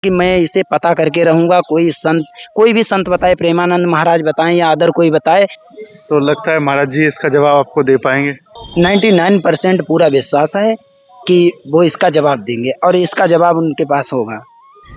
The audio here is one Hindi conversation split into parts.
कि मैं इसे पता करके रहूँगा, कोई भी संत बताए, प्रेमानंद महाराज बताएँ या अदर कोई बताए। तो लगता है महाराज जी इसका जवाब आपको दे पाएँगे? 99% पूरा विश्वास है कि वो इसका जवाब देंगे और इसका जवाब उनके पास होगा।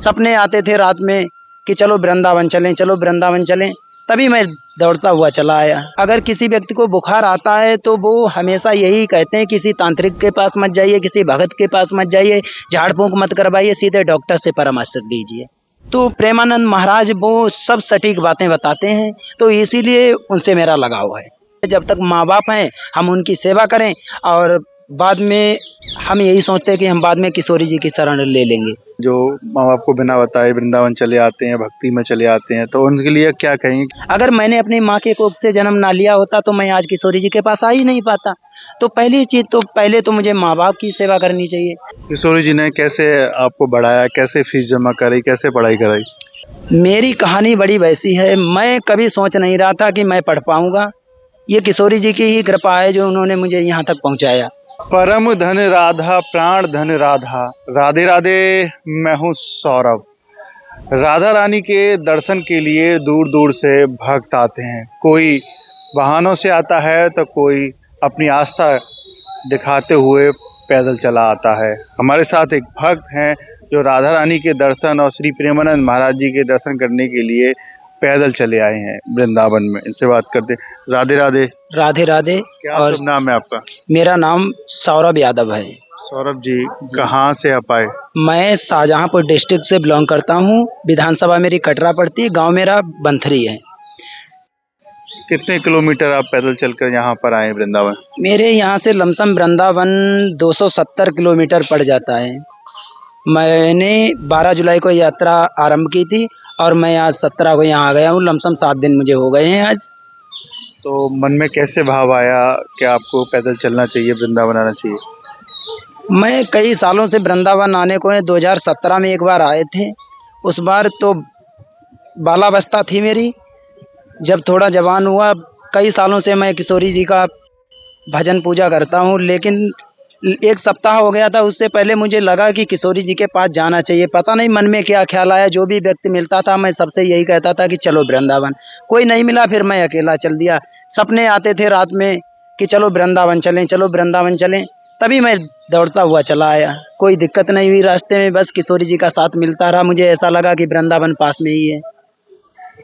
सपने आते थे रात में कि चलो वृंदावन चलें, चलो वृंदावन चलें, तभी मैं दौड़ता हुआ चला आया। अगर किसी व्यक्ति को बुखार आता है तो वो हमेशा यही कहते हैं, किसी तांत्रिक के पास मत जाइए, किसी भगत के पास मत जाइए, झाड़ फूँक मत करवाइए, सीधे डॉक्टर से परामर्श लीजिए। तो प्रेमानंद महाराज वो सब सटीक बातें बताते हैं, तो इसीलिए उनसे मेरा लगाव है। जब तक माँ बाप हैं हम उनकी सेवा करें, और बाद में हम यही सोचते हैं कि हम बाद में किशोरी जी की शरण ले लेंगे। जो माँ-बाप को बिना बताए वृंदावन चले आते हैं, भक्ति में चले आते हैं, तो उनके लिए क्या कहेंगे? अगर मैंने अपनी माँ के कोख से जन्म ना लिया होता तो मैं आज किशोरी जी के पास आ ही नहीं पाता। तो पहली चीज़ तो पहले तो मुझे माँ बाप की सेवा करनी चाहिए। किशोरी जी ने कैसे आपको बढ़ाया, कैसे फीस जमा कराई, कैसे पढ़ाई कराई? मेरी कहानी बड़ी वैसी है, मैं कभी सोच नहीं रहा था कि मैं पढ़ पाऊँगा। ये किशोरी जी की ही कृपा है जो उन्होंने मुझे यहाँ तक पहुँचाया। परम धन राधा, प्राण धन राधा, राधे राधे। मैं हूँ सौरभ। राधा रानी के दर्शन के लिए दूर दूर से भक्त आते हैं। कोई वाहनों से आता है तो कोई अपनी आस्था दिखाते हुए पैदल चला आता है। हमारे साथ एक भक्त हैं जो राधा रानी के दर्शन और श्री प्रेमानंद महाराज जी के दर्शन करने के लिए पैदल चले आए हैं वृंदावन में। इनसे बात करते। राधे राधे। राधे राधे। क्या और शुभ नाम है आपका? मेरा नाम सौरभ यादव है। सौरभ जी, कहाँ से आप आए? मैं शाहजहाँपुर डिस्ट्रिक्ट से बिलोंग करता हूँ। विधानसभा मेरी कटरा पड़ती है, गांव मेरा बंथरी है। कितने किलोमीटर आप पैदल चलकर यहाँ पर आए वृंदावन? मेरे यहाँ से लमसम वृंदावन 270 किलोमीटर पड़ जाता है। मैंने 12 जुलाई को यात्रा आरंभ की थी और मैं आज 17 को यहाँ आ गया हूँ। लमसम 7 दिन मुझे हो गए हैं आज। तो मन में कैसे भाव आया कि आपको पैदल चलना चाहिए, वृंदावन आना चाहिए? मैं कई सालों से वृंदावन आने को है। 2017 में एक बार आए थे। उस बार तो बालावस्था थी मेरी। जब थोड़ा जवान हुआ, कई सालों से मैं किशोरी जी का भजन पूजा करता हूँ, लेकिन एक सप्ताह हो गया था, उससे पहले मुझे लगा कि किशोरी जी के पास जाना चाहिए। पता नहीं मन में क्या ख्याल आया, जो भी व्यक्ति मिलता था मैं सबसे यही कहता था कि चलो वृंदावन। कोई नहीं मिला, फिर मैं अकेला चल दिया। सपने आते थे रात में कि चलो वृंदावन चलें, चलो वृंदावन चलें, तभी मैं दौड़ता हुआ चला आया। कोई दिक्कत नहीं हुई रास्ते में, बस किशोरी जी का साथ मिलता रहा। मुझे ऐसा लगा कि वृंदावन पास में ही है।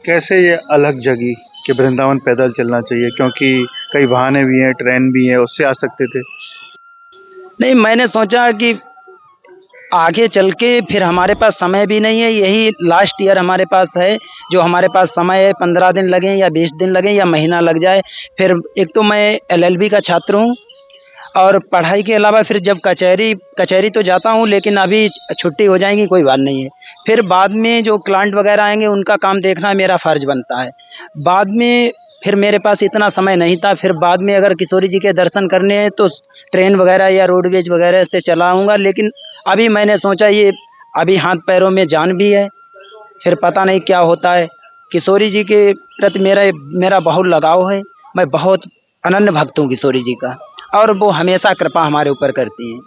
कैसे ये अलग जगी कि वृंदावन पैदल चलना चाहिए, क्योंकि कई वाहने भी हैं, ट्रेन भी है, उससे आ सकते थे? नहीं, मैंने सोचा कि आगे चल के फिर हमारे पास समय भी नहीं है, यही लास्ट ईयर हमारे पास है। जो हमारे पास समय है, 15 दिन लगें या 20 दिन लगें या महीना लग जाए। फिर एक तो मैं एलएलबी का छात्र हूँ, और पढ़ाई के अलावा फिर जब कचहरी तो जाता हूँ, लेकिन अभी छुट्टी हो जाएगी, कोई बात नहीं है। फिर बाद में जो क्लाइंट वगैरह आएंगे उनका काम देखना मेरा फ़र्ज बनता है। बाद में फिर मेरे पास इतना समय नहीं था। फिर बाद में अगर किशोरी जी के दर्शन करने हैं तो ट्रेन वगैरह या रोडवेज वगैरह से चला आऊँगा, लेकिन अभी मैंने सोचा ये अभी हाथ पैरों में जान भी है, फिर पता नहीं क्या होता है। किशोरी जी के प्रति मेरा बहुत लगाव है। मैं बहुत अनन्य भक्त हूँ किशोरी जी का, और वो हमेशा कृपा हमारे ऊपर करती हैं।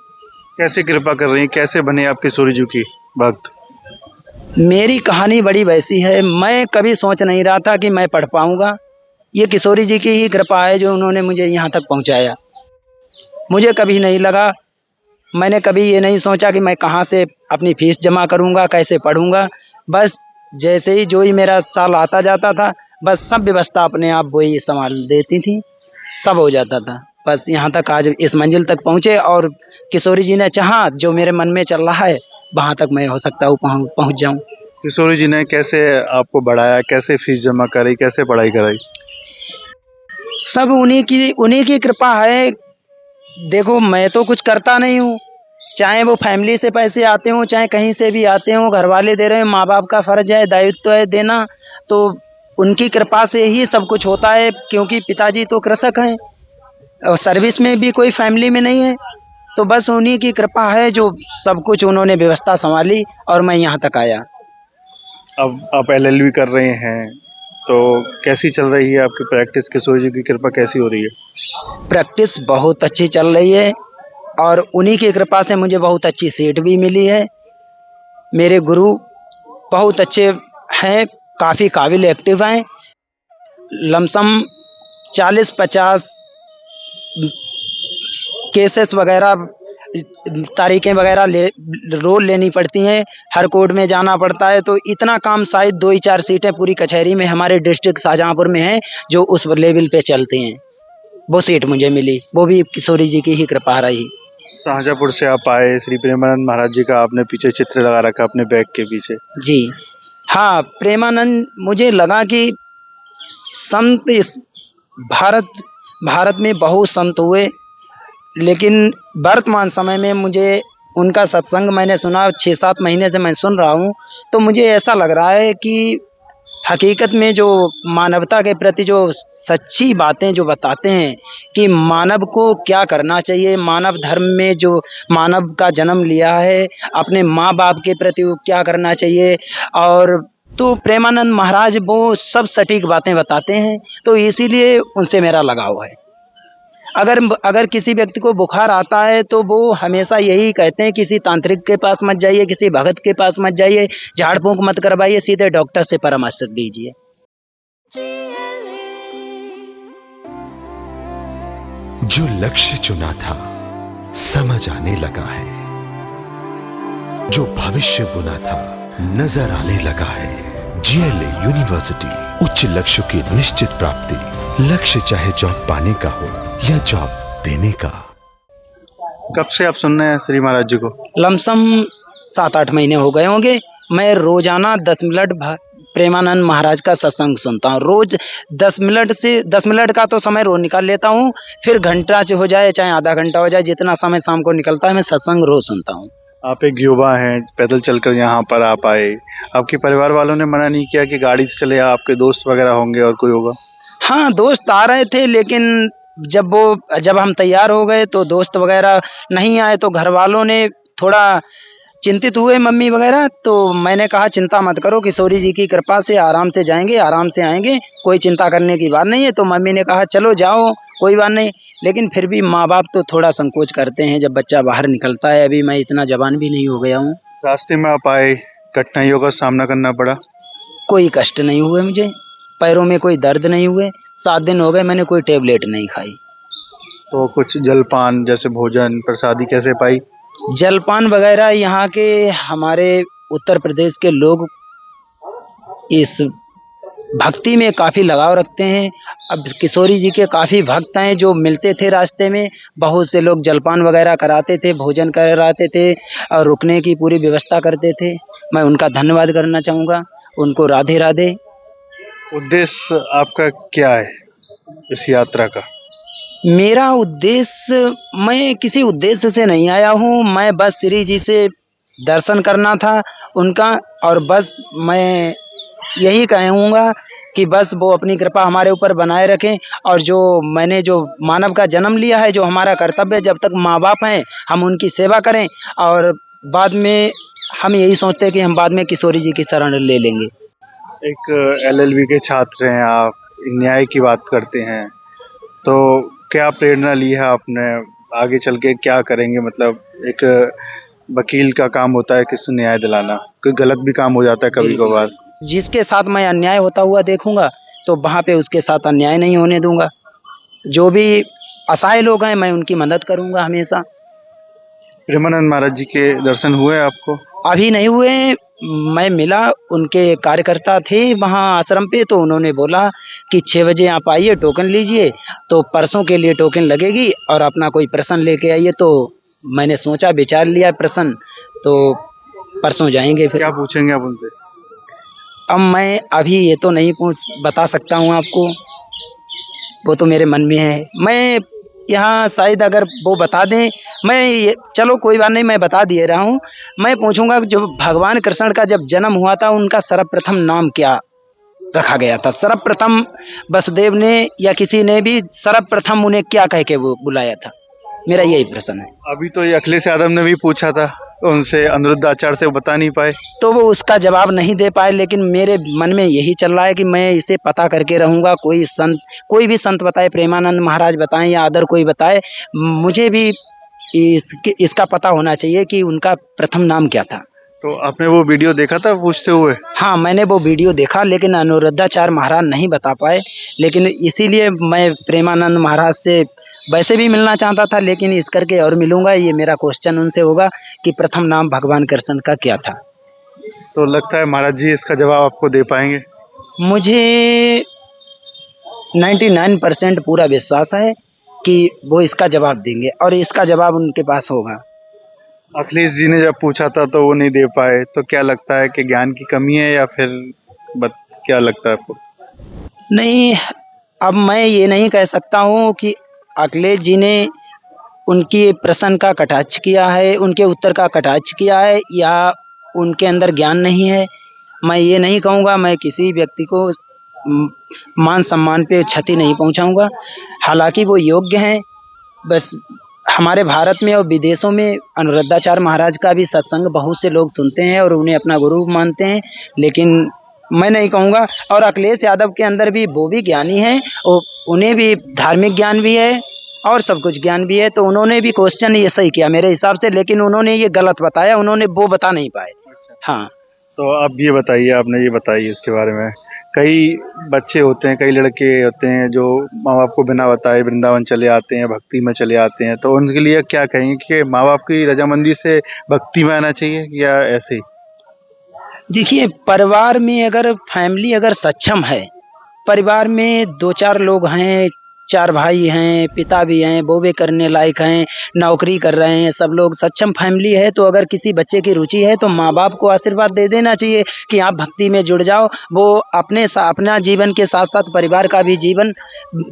कैसे कृपा कर रही हैं? कैसे बने आप किशोरी जी की भक्त? मेरी कहानी बड़ी वैसी है, मैं कभी सोच नहीं रहा था कि मैं पढ़ पाऊँगा। ये किशोरी जी की ही कृपा है जो उन्होंने मुझे यहाँ तक पहुँचाया। मुझे कभी नहीं लगा, मैंने कभी ये नहीं सोचा कि मैं कहाँ से अपनी फ़ीस जमा करूँगा, कैसे पढ़ूँगा। बस जैसे ही जो ही मेरा साल आता जाता था, बस सब व्यवस्था अपने आप वो ही सँभाल देती थी, सब हो जाता था। बस यहाँ तक आज इस मंज़िल तक पहुँचे, और किशोरी जी ने चाहा जो मेरे मन में चल रहा है, वहाँ तक मैं हो सकता हूँ पहुँच जाऊँ। किशोरी जी ने कैसे आपको बढ़ाया, कैसे फीस जमा कराई, कैसे पढ़ाई कराई? सब उन्हीं की कृपा है। देखो, मैं तो कुछ करता नहीं हूँ, चाहे वो फैमिली से पैसे आते हों, चाहे कहीं से भी आते हों, घर वाले दे रहे हैं, माँ बाप का फ़र्ज़ है, दायित्व है देना। तो उनकी कृपा से ही सब कुछ होता है, क्योंकि पिताजी तो कृषक हैं और सर्विस में भी कोई फैमिली में नहीं है। तो बस उन्हीं की कृपा है जो सब कुछ उन्होंने व्यवस्था संभाली और मैं यहाँ तक आया। अब आप एलएलबी कर रहे हैं, तो कैसी चल रही है आपकी प्रैक्टिस? किशोरी जी की कृपा कैसी हो रही है? प्रैक्टिस बहुत अच्छी चल रही है, और उन्हीं की कृपा से मुझे बहुत अच्छी सीट भी मिली है। मेरे गुरु बहुत अच्छे हैं, काफ़ी काबिल एक्टिव हैं। लमसम 40-50 केसेस वगैरह, तारीखें वगैरह रोल लेनी पड़ती हैं, हर कोर्ट में जाना पड़ता है। तो इतना काम शायद 2 ही 4 सीटें पूरी कचहरी में हमारे डिस्ट्रिक्ट शाहजहाँपुर में हैं जो उस लेवल पे चलती हैं। वो सीट मुझे मिली, वो भी किशोरी जी की ही कृपा रही। शाहजहाँपुर से आप आए, श्री प्रेमानंद महाराज जी का आपने पीछे चित्र लगा रखा अपने बैग के पीछे। जी हाँ, प्रेमानंद मुझे लगा कि संत इस भारत भारत में बहुत संत हुए, लेकिन वर्तमान समय में मुझे उनका सत्संग मैंने सुना, 6-7 महीने से मैं सुन रहा हूँ, तो मुझे ऐसा लग रहा है कि हकीकत में जो मानवता के प्रति जो सच्ची बातें जो बताते हैं कि मानव को क्या करना चाहिए, मानव धर्म में जो मानव का जन्म लिया है, अपने माँ बाप के प्रति वो क्या करना चाहिए, और तो प्रेमानंद महाराज वो सब सटीक बातें बताते हैं, तो इसीलिए उनसे मेरा लगाव है। अगर अगर किसी व्यक्ति को बुखार आता है तो वो हमेशा यही कहते हैं, किसी तांत्रिक के पास मत जाइए, किसी भगत के पास मत जाइए, झाड़ फूंक मत करवाइए, सीधे डॉक्टर से परामर्श लीजिए। जो लक्ष्य चुना था समझ आने लगा है, जो भविष्य बुना था नजर आने लगा है। जीएलए यूनिवर्सिटी, उच्च लक्ष्य की निश्चित प्राप्ति। लक्ष्य चाहे जॉब पाने का हो या जॉब देने का। कब से आप सुन रहे हैं श्री महाराज जी को? लमसम 7-8 महीने हो गए होंगे। मैं रोजाना 10 मिनट प्रेमानंद महाराज का सत्संग सुनता हूँ। रोज 10 मिनट से 10 मिनट का तो समय रोज निकाल लेता हूँ, फिर घंटा हो जाए चाहे आधा घंटा हो जाए, जितना समय शाम को निकलता है मैं सत्संग रोज सुनता हूँ। आप एक युवा हैं, पैदल चलकर यहाँ पर आप आए, आपके परिवार वालों ने मना नहीं किया कि गाड़ी से चले, आपके दोस्त वगैरह होंगे और कोई होगा? हाँ, दोस्त आ रहे थे, लेकिन जब हम तैयार हो गए तो दोस्त वगैरह नहीं आए, तो घर वालों ने थोड़ा चिंतित हुए, मम्मी वगैरह। तो मैंने कहा चिंता मत करो, किशोरी जी की कृपा से आराम से जाएंगे, आराम से आएंगे, कोई चिंता करने की बात नहीं है। तो मम्मी ने कहा चलो जाओ, कोई बात नहीं। लेकिन फिर भी माँ बाप तो थोड़ा संकोच करते हैं जब बच्चा बाहर निकलता है। अभी मैं इतना जवान भी नहीं हो गया हूँ। रास्ते में आप आए, कठिनाइयों का सामना करना पड़ा? कोई कष्ट नहीं हुए मुझे, पैरों में कोई दर्द नहीं हुए। 7 दिन हो गए मैंने कोई टेबलेट नहीं खाई। तो कुछ जलपान जैसे भोजन प्रसादी कैसे पाई? जलपान वगैरह यहाँ के हमारे उत्तर प्रदेश के लोग इस भक्ति में काफ़ी लगाव रखते हैं। अब किशोरी जी के काफ़ी भक्त हैं जो मिलते थे रास्ते में, बहुत से लोग जलपान वगैरह कराते थे, भोजन कराते थे और रुकने की पूरी व्यवस्था करते थे। मैं उनका धन्यवाद करना चाहूँगा, उनको राधे राधे। उद्देश्य आपका क्या है इस यात्रा का? मेरा उद्देश्य, मैं किसी उद्देश्य से नहीं आया हूँ, मैं बस श्री जी से दर्शन करना था उनका, और बस मैं यही कहूँगा कि बस वो अपनी कृपा हमारे ऊपर बनाए रखें। और जो मैंने जो मानव का जन्म लिया है, जो हमारा कर्तव्य, जब तक माँ बाप हैं हम उनकी सेवा करें, और बाद में हम यही सोचते हैं कि हम बाद में किशोरी जी की शरण ले लेंगे। एक एलएलबी के छात्र हैं आप, न्याय की बात करते हैं, तो क्या प्रेरणा ली है आपने? आगे चल के क्या करेंगे? मतलब एक वकील का काम होता है किसी को न्याय दिलाना, कोई गलत भी काम हो जाता है कभी कभार। जिसके साथ मैं अन्याय होता हुआ देखूंगा तो वहाँ पे उसके साथ अन्याय नहीं होने दूंगा। जो भी असहाय लोग हैं मैं उनकी मदद करूंगा हमेशा। प्रेमानंद महाराज जी के दर्शन हुए आपको? अभी नहीं हुए, मैं मिला, उनके कार्यकर्ता थे वहाँ आश्रम पे, तो उन्होंने बोला कि 6 बजे आप आइए, टोकन लीजिए, तो परसों के लिए टोकन लगेगी और अपना कोई प्रश्न लेके आइए। तो मैंने सोचा, विचार लिया प्रश्न, तो परसों जाएंगे। फिर क्या पूछेंगे आप उनसे? अब मैं अभी ये तो नहीं बता सकता हूँ आपको, वो तो मेरे मन में है। मैं यहाँ शायद अगर वो बता दें, चलो कोई बात नहीं, मैं बता दिए रहा हूँ। मैं पूछूंगा जो भगवान कृष्ण का जब जन्म हुआ था उनका सर्वप्रथम नाम क्या रखा गया था? सर्वप्रथम वसुदेव ने या किसी ने भी सर्वप्रथम उन्हें क्या कह के वो बुलाया था? मेरा यही प्रश्न है। अभी तो ये अखिलेश यादव ने भी पूछा था उनसे, अनिरुद्ध आचार्य से, वो बता नहीं पाए। तो वो उसका जवाब नहीं दे पाए, लेकिन मेरे मन में यही चल रहा है कि मैं इसे पता करके रहूँगा। कोई भी संत बताए, प्रेमानंद महाराज बताएं या अदर कोई बताए, मुझे भी इसका पता होना चाहिए कि उनका प्रथम नाम क्या था। तो आपने वो वीडियो देखा था पूछते हुए? हाँ, मैंने वो वीडियो देखा लेकिन अनुरुद्धाचार्य महाराज नहीं बता पाए। लेकिन इसीलिए मैं प्रेमानंद महाराज से वैसे भी मिलना चाहता था, लेकिन इस करके और मिलूँगा। ये मेरा क्वेश्चन उनसे होगा कि प्रथम नाम भगवान कृष्ण का क्या था? तो लगता है महाराज जी इसका जवाब आपको दे पाएँगे? मुझे 99% पूरा विश्वास है कि वो इसका जवाब देंगे और इसका जवाब उनके पास होगा। अखिलेश जी ने जब पूछा था तो वो नहीं दे पाए, तो क्या लगता है कि ज्ञान की कमी है या फिर बत क्या लगता है आपको? नहीं, अब मैं ये नहीं कह सकता हूँ कि अखिलेश जी ने उनकी प्रश्न का कटाक्ष किया है, उनके उत्तर का कटाक्ष किया है या उनके अंदर ज्ञान नहीं है। मैं ये नहीं कहूँगा, मैं किसी व्यक्ति को मान-सम्मान पे क्षति नहीं पहुँचाऊँगा। हालाँकि वो योग्य हैं, बस हमारे भारत में और विदेशों में अनुरुद्धाचार्य महाराज का भी सत्संग बहुत से लोग सुनते हैं और उन्हें अपना गुरु मानते हैं, लेकिन मैं नहीं कहूँगा। और अखिलेश यादव के अंदर भी वो भी ज्ञानी हैं और उन्हें भी धार्मिक ज्ञान भी है और सब कुछ ज्ञान भी है, तो उन्होंने भी क्वेश्चन ये सही किया मेरे हिसाब से, लेकिन उन्होंने ये गलत बताया, उन्होंने वो बता नहीं पाए। हाँ। तो आप ये बताइए, आपने ये बताइए इसके बारे में। कई बच्चे होते हैं, कई लड़के होते हैं जो माँ-बाप को बिना बताए वृंदावन चले आते हैं, भक्ति में चले आते हैं, तो उनके लिए क्या कहेंगे कि माँ-बाप की रज़ामंदी से भक्ति में आना चाहिए या ऐसे ही? देखिए, परिवार में अगर फैमिली अगर सक्षम है, परिवार में 2-4 लोग हैं, 4 भाई हैं, पिता भी हैं, वो भी करने लायक हैं, नौकरी कर रहे हैं, सब लोग सक्षम फैमिली है, तो अगर किसी बच्चे की रुचि है तो माँ-बाप को आशीर्वाद दे देना चाहिए कि आप भक्ति में जुड़ जाओ। वो अपना जीवन के साथ-साथ परिवार का भी जीवन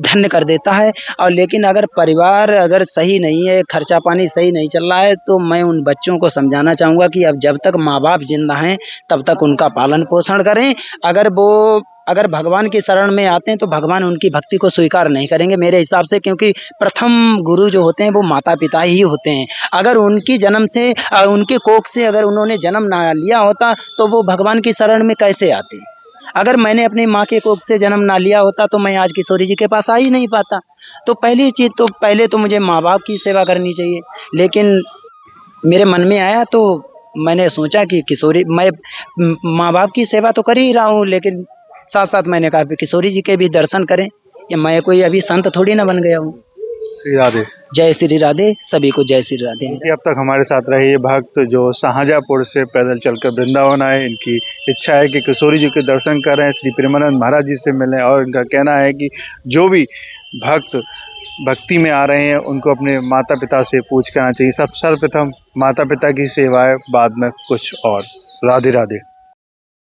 धन्य कर देता है। और लेकिन अगर परिवार अगर सही नहीं है, खर्चा-पानी सही नहीं चल रहा है, तो मैं उन बच्चों को समझाना चाहूँगा कि अब जब तक माँ-बाप ज़िंदा हैं, तब तक उनका पालन-पोषण करें। अगर भगवान की शरण में आते हैं तो भगवान उनकी भक्ति को स्वीकार नहीं करेंगे मेरे हिसाब से, क्योंकि प्रथम गुरु जो होते हैं वो माता-पिता ही होते हैं। अगर उनकी जन्म से उनके कोख से अगर उन्होंने जन्म ना लिया होता तो वो भगवान की शरण में कैसे आते? अगर मैंने अपनी माँ के कोख से जन्म ना लिया होता तो मैं आज किशोरी जी के पास आ ही नहीं पाता। तो पहली चीज़ तो पहले तो मुझे माँ-बाप की सेवा करनी चाहिए। लेकिन मेरे मन में आया तो मैंने सोचा कि मैं माँ-बाप की सेवा तो कर ही रहा हूँ, लेकिन साथ-साथ मैंने कहा कि किशोरी जी के भी दर्शन करें। या मैं कोई अभी संत थोड़ी ना बन गया हूँ। श्री राधे। जय श्री राधे, सभी को जय श्री राधे। कि अब तक हमारे साथ रहे ये भक्त जो शाहजहाँपुर से पैदल चलकर वृंदावन आए, इनकी इच्छा है कि किशोरी जी के दर्शन करें, श्री प्रेमानंद महाराज जी से मिलें, और इनका कहना है कि जो भी भक्त भक्ति में आ रहे हैं उनको अपने माता पिता से पूछ कर आना चाहिए। सर्वप्रथम माता पिता की सेवा है, बाद में कुछ और। राधे राधे।